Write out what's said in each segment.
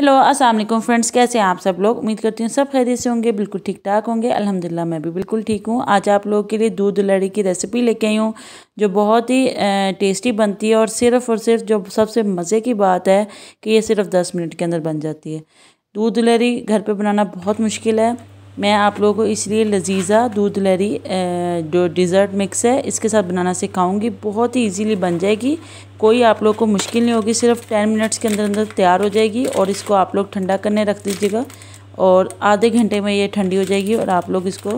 Hello अस्सलाम वालेकुम friends, कैसे हैं आप सब लोग। उम्मीद करती हूँ सब खैरियत से होंगे, बिल्कुल ठीक ठाक होंगे। अल्हम्दुलिल्लाह मैं भी बिल्कुल ठीक हूँ। आज आप लोगों के लिए दूध लड़ी की रेसिपी लेके आई हूँ जो बहुत ही टेस्टी बनती है और सिर्फ जो सबसे मज़े की बात है कि ये सिर्फ 10 मिनट के अंदर बन जाती है। दूध लहरी घर पे बनाना बहुत मुश्किल है। मैं आप लोगों को इसलिए लजीज़ा दूध लहरी जो डिज़र्ट मिक्स है इसके साथ बनाना सिखाऊंगी। बहुत ही इजीली बन जाएगी, कोई आप लोग को मुश्किल नहीं होगी। सिर्फ 10 मिनट्स के अंदर अंदर तैयार हो जाएगी और इसको आप लोग ठंडा करने रख दीजिएगा और आधे घंटे में ये ठंडी हो जाएगी और आप लोग इसको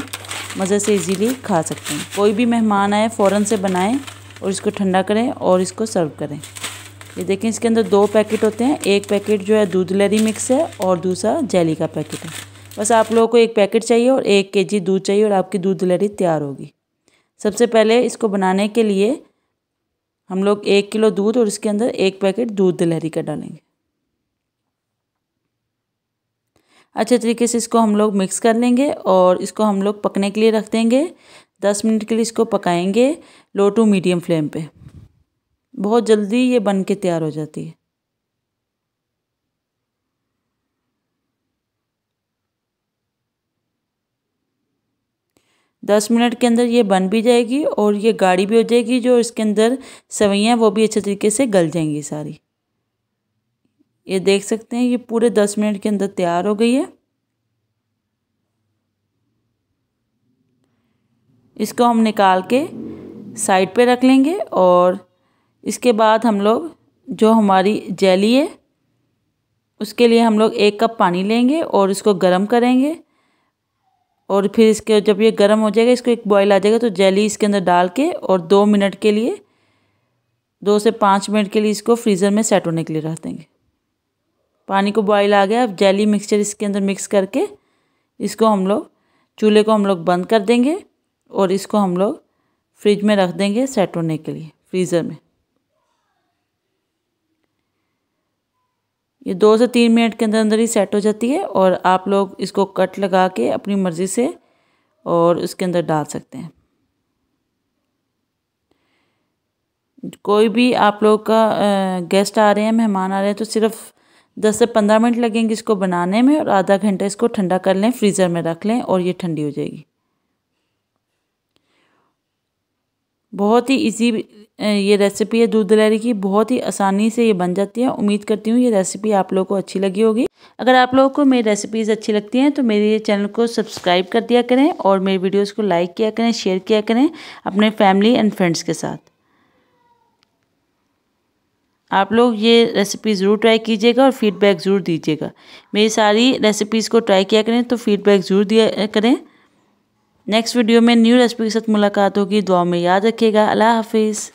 मज़े से इजीली खा सकते हैं। कोई भी मेहमान आए फ़ौरन से बनाएं और इसको ठंडा करें और इसको सर्व करें। ये देखें, इसके अंदर 2 पैकेट होते हैं। एक पैकेट जो है दूध लहरी मिक्स है और दूसरा जेली का पैकेट है। बस आप लोगों को एक पैकेट चाहिए और 1 केजी दूध चाहिए और आपकी दूध लहरी तैयार होगी। सबसे पहले इसको बनाने के लिए हम लोग 1 किलो दूध और इसके अंदर 1 पैकेट दूध लहरी का डालेंगे। अच्छे तरीके से इसको हम लोग मिक्स कर लेंगे और इसको हम लोग पकने के लिए रख देंगे। 10 मिनट के लिए इसको पकाएंगे लो टू मीडियम फ्लेम पे। बहुत जल्दी ये बन के तैयार हो जाती है। दस मिनट के अंदर ये बन भी जाएगी और ये गाढ़ी भी हो जाएगी। जो इसके अंदर सेवइयाँ वो भी अच्छे तरीके से गल जाएंगी सारी। ये देख सकते हैं ये पूरे 10 मिनट के अंदर तैयार हो गई है। इसको हम निकाल के साइड पे रख लेंगे और इसके बाद हम लोग जो हमारी जेली है उसके लिए हम लोग 1 कप पानी लेंगे और इसको गर्म करेंगे और फिर इसके जब ये गर्म हो जाएगा, इसको एक बॉईल आ जाएगा तो जेली इसके अंदर डाल के और 2 मिनट के लिए 2 से 5 मिनट के लिए इसको फ्रीज़र में सेट होने के लिए रख देंगे। पानी को बॉईल आ गया, अब जेली मिक्सचर इसके अंदर मिक्स करके इसको हम लोग चूल्हे को हम लोग बंद कर देंगे और इसको हम लोग फ्रिज में रख देंगे सेट होने के लिए फ्रीज़र में। ये 2 से 3 मिनट के अंदर अंदर ही सेट हो जाती है और आप लोग इसको कट लगा के अपनी मर्ज़ी से और उसके अंदर डाल सकते हैं। कोई भी आप लोग का गेस्ट आ रहे हैं, मेहमान आ रहे हैं तो सिर्फ 10 से 15 मिनट लगेंगे इसको बनाने में और आधा घंटा इसको ठंडा कर लें, फ्रीज़र में रख लें और ये ठंडी हो जाएगी। बहुत ही इजी ये रेसिपी है दूध लहरी की, बहुत ही आसानी से ये बन जाती है। उम्मीद करती हूँ ये रेसिपी आप लोगों को अच्छी लगी होगी। अगर आप लोगों को मेरी रेसिपीज़ अच्छी लगती हैं तो मेरे चैनल को सब्सक्राइब कर दिया करें और मेरी वीडियोस को लाइक किया करें, शेयर किया करें अपने फैमिली एंड फ्रेंड्स के साथ। आप लोग ये रेसिपी ज़रूर ट्राई कीजिएगा और फीडबैक ज़रूर दीजिएगा। मेरी सारी रेसिपीज़ को ट्राई किया करें तो फीडबैक ज़रूर दिया करें। नेक्स्ट वीडियो में न्यू रेसिपी के साथ मुलाकात होगी। दुआ में याद रखिएगा। अल्लाह हाफिज़।